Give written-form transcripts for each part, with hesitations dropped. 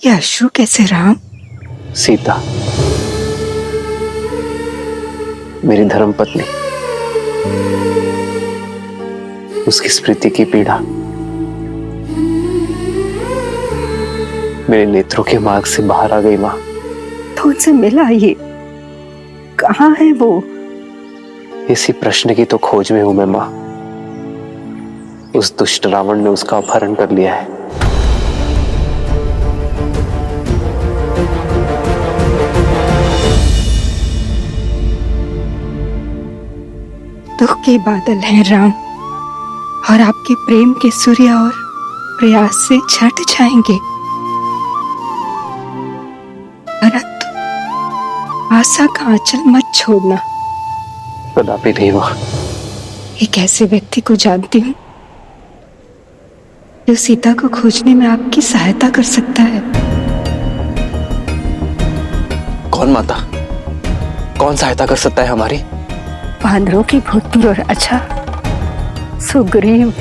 ये अश्रु कैसे राम? सीता, मेरी धर्मपत्नी, उसकी स्मृति की पीड़ा मेरे नेत्रों के मार्ग से बाहर आ गई। माँ, तो उनसे मिला ये? कहाँ है वो? इसी प्रश्न की तो खोज में हूं मैं माँ। उस दुष्ट रावण ने उसका अपहरण कर लिया है। दुख के बादल हैं राम, और आपके प्रेम के सूर्य और प्रयास से छट जाएंगे, परंतु आशा का आंचल मत छोड़ना। कदापि नहीं माँ। एक ऐसे व्यक्ति को जानती हूँ जो सीता को खोजने में आपकी सहायता कर सकता है। कौन माता? कौन सहायता कर सकता है हमारी? वानरों की भूतपूर्व राजा सुग्रीव,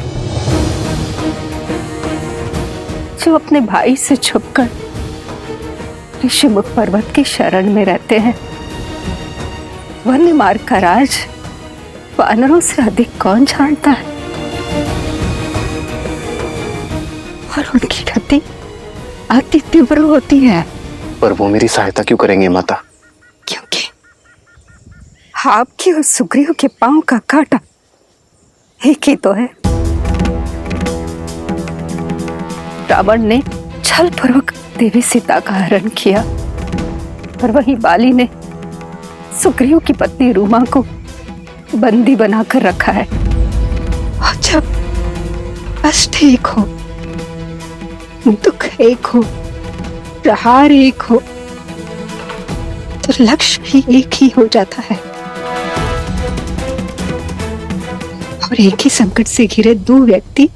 जो अपने भाई से छुपकर ऋषिमुख पर्वत की शरण में रहते हैं। वन्य मार्ग का राज वानरों से अधिक कौन जानता है? और उनकी गति अति तीव्र होती है। पर वो मेरी सहायता क्यों करेंगे माता? क्योंकि आपके और सुग्रीव के पांव का कांटा एक ही तो है। रावण ने छलपूर्वक देवी सीता का हरण किया, और वहीं बाली ने सुग्रीव की पत्नी रूमा को बंदी बनाकर रखा है। और जब कष्ट एक हो, दुख एक हो, प्रहार एक हो, तो लक्ष्य भी एक ही हो जाता है। और एक ही संकट से घिरे दो व्यक्ति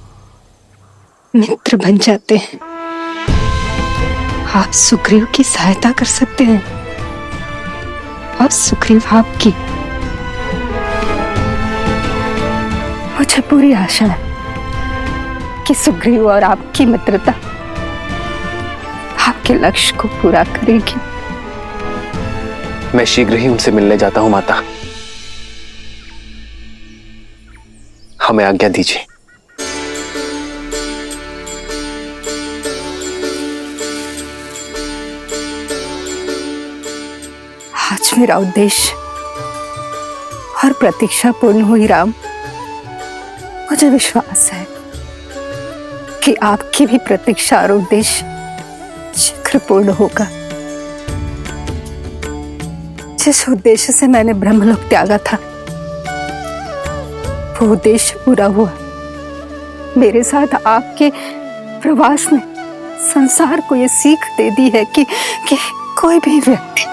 मित्र बन जाते हैं। आप सुग्रीव की सहायता कर सकते हैं और सुग्रीव आपकी। मुझे पूरी आशा है कि सुग्रीव और आपकी मित्रता आपके लक्ष्य को पूरा करेगी। मैं शीघ्र ही उनसे मिलने जाता हूं माता। हमें आज्ञा दीजिए। आज मेरा उद्देश्य और प्रतीक्षा पूर्ण हुई राम। मुझे विश्वास है कि आपकी भी प्रतीक्षा और उद्देश्य शीघ्र पूर्ण होगा। जिस उद्देश्य से मैंने ब्रह्मलोक त्यागा था, वो उद्देश्य पूरा हुआ। मेरे साथ आपके प्रवास ने संसार को ये सीख दे दी है कि कोई भी व्यक्ति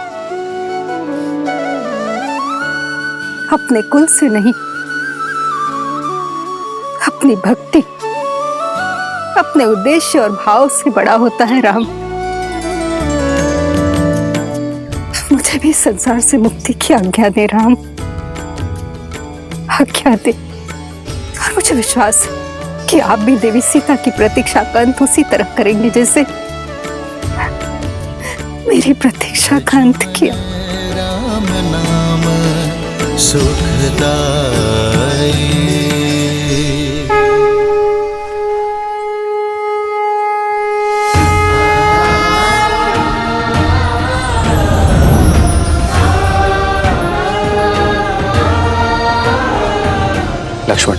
अपने कुल से नहीं, अपनी भक्ति, अपने उद्देश्य और भाव से बड़ा होता है राम। मुझे भी संसार से मुक्ति की आज्ञा दे राम, आज्ञा दे। और मुझे विश्वास है कि आप भी देवी सीता की प्रतीक्षा का अंत उसी तरह करेंगे जैसे मेरी प्रतीक्षा का अंत किया। राम नाम सुखदाई। लक्ष्मण,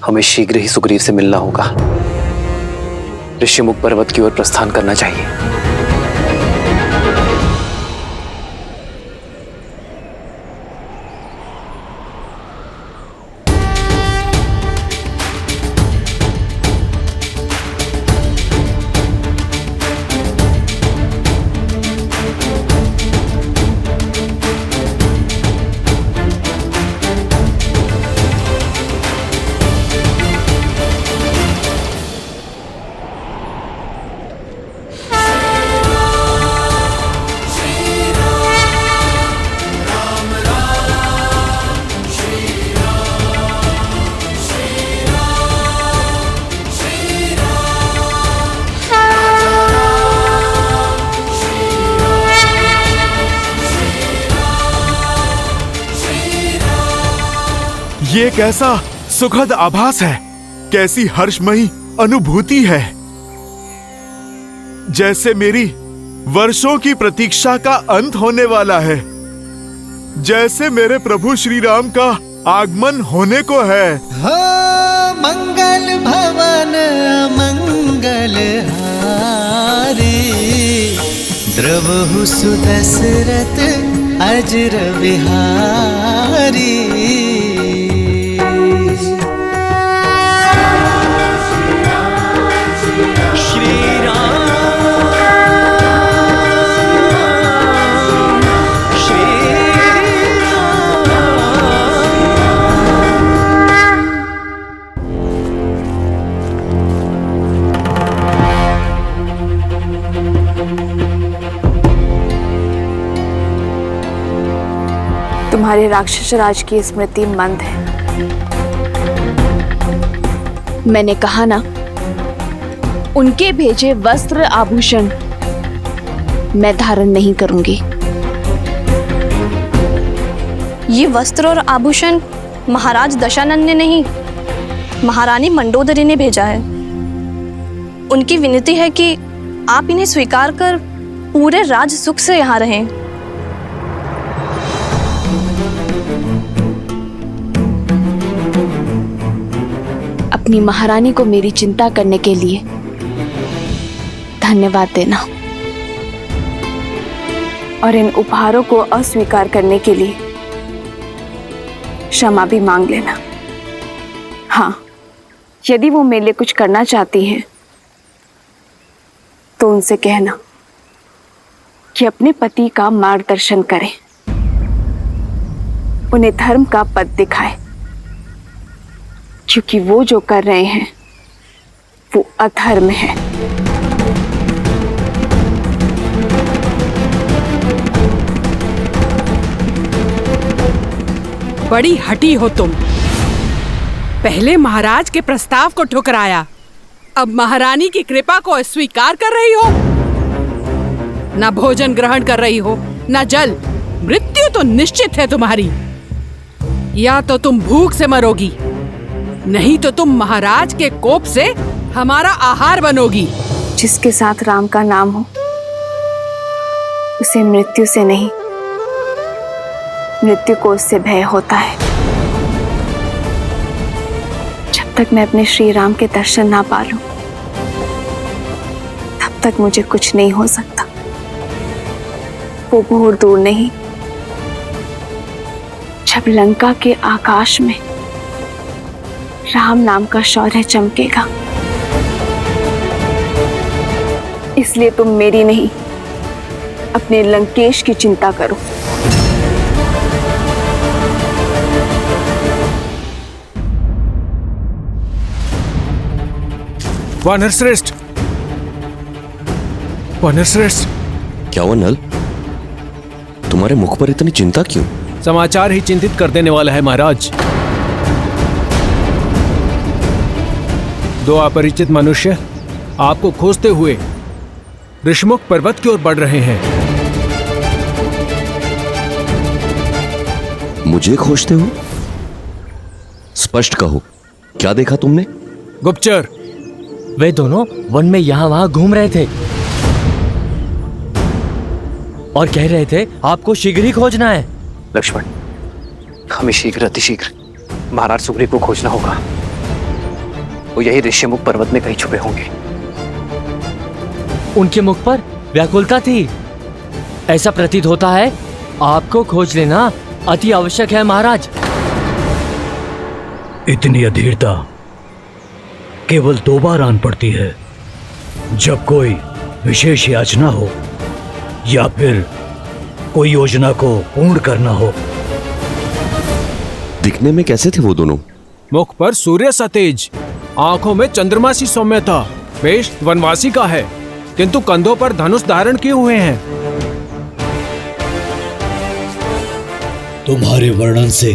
हमें शीघ्र ही सुग्रीव से मिलना होगा। ऋषिमुख पर्वत की ओर प्रस्थान करना चाहिए। ये कैसा सुखद आभास है, कैसी हर्षमयी अनुभूति है। जैसे मेरी वर्षों की प्रतीक्षा का अंत होने वाला है, जैसे मेरे प्रभु श्री राम का आगमन होने को है। हो मंगल भवन मंगल हारी, द्रवहु सुदशरथ अजर बिहारी। तुम्हारे राक्षस राज की स्मृति मंद है। मैंने कहा ना, उनके भेजे वस्त्र आभूषण मैं धारण नहीं करूंगी। ये वस्त्र और आभूषण महाराज दशानन ने नहीं, महारानी मंडोदरी ने भेजा है। उनकी विनती है कि आप इन्हें स्वीकार कर पूरे राज सुख से यहाँ रहें। अपनी महारानी को मेरी चिंता करने के लिए धन्यवाद देना, और इन उपहारों को अस्वीकार करने के लिए क्षमा भी मांग लेना। हाँ, यदि वो मेरे लिए कुछ करना चाहती हैं तो उनसे कहना कि अपने पति का मार्गदर्शन करें, उन्हें धर्म का पथ दिखाए, क्योंकि वो जो कर रहे हैं वो अधर्म है। बड़ी हठी हो तुम। पहले महाराज के प्रस्ताव को ठुकराया, अब महारानी की कृपा को अस्वीकार कर रही हो। न भोजन ग्रहण कर रही हो, न जल। मृत्यु तो निश्चित है तुम्हारी। या तो तुम भूख से मरोगी, नहीं तो तुम महाराज के कोप से हमारा आहार बनोगी। जिसके साथ राम का नाम हो उसे मृत्यु से नहीं, मृत्यु को उससे भय होता है। जब तक मैं अपने श्री राम के दर्शन ना पा लूं, तब तक मुझे कुछ नहीं हो सकता। वो बहुत दूर नहीं, जब लंका के आकाश में राम नाम का शौर्य चमकेगा। इसलिए तुम मेरी नहीं, अपने लंकेश की चिंता करो। वानर श्रेष्ठ, वानर श्रेष्ठ। क्या हुआ नल? तुम्हारे मुख पर इतनी चिंता क्यों? समाचार ही चिंतित कर देने वाला है महाराज। दो अपरिचित मनुष्य आपको खोजते हुए ऋषमुख पर्वत की ओर बढ़ रहे हैं। मुझे खोजते हो? स्पष्ट कहो, क्या देखा तुमने? गुप्तचर, वे दोनों वन में यहाँ वहाँ घूम रहे थे और कह रहे थे आपको शीघ्र ही खोजना है। लक्ष्मण, हमें शीघ्र अतिशीघ्र महाराज सुग्रीव को खोजना होगा। वो यही ऋष्यमुख पर्वत में कहीं छुपे होंगे। उनके मुख पर व्याकुलता थी। ऐसा प्रतीत होता है आपको खोज लेना अति आवश्यक है महाराज। इतनी अधीरता केवल 2 बार आन पड़ती है, जब कोई विशेष याचना हो या फिर कोई योजना को पूर्ण करना हो। दिखने में कैसे थे वो दोनों? मुख पर सूर्य सा तेज, आंखों में चंद्रमा सी सौम्यता। वेश वनवासी का है, किंतु कंधों पर धनुष धारण किए हुए हैं। तुम्हारे वर्णन से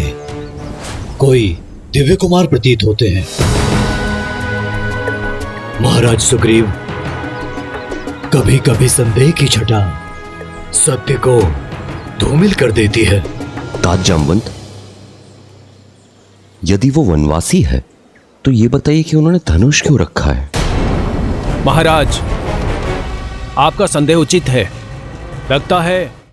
कोई दिव्य कुमार प्रतीत होते हैं। महाराज सुग्रीव, कभी कभी संदेह की छटा सत्य को धूमिल कर देती है। तात जामवंत, यदि वो वनवासी है तो ये बताइए कि उन्होंने धनुष क्यों रखा है? महाराज, आपका संदेह उचित है। लगता है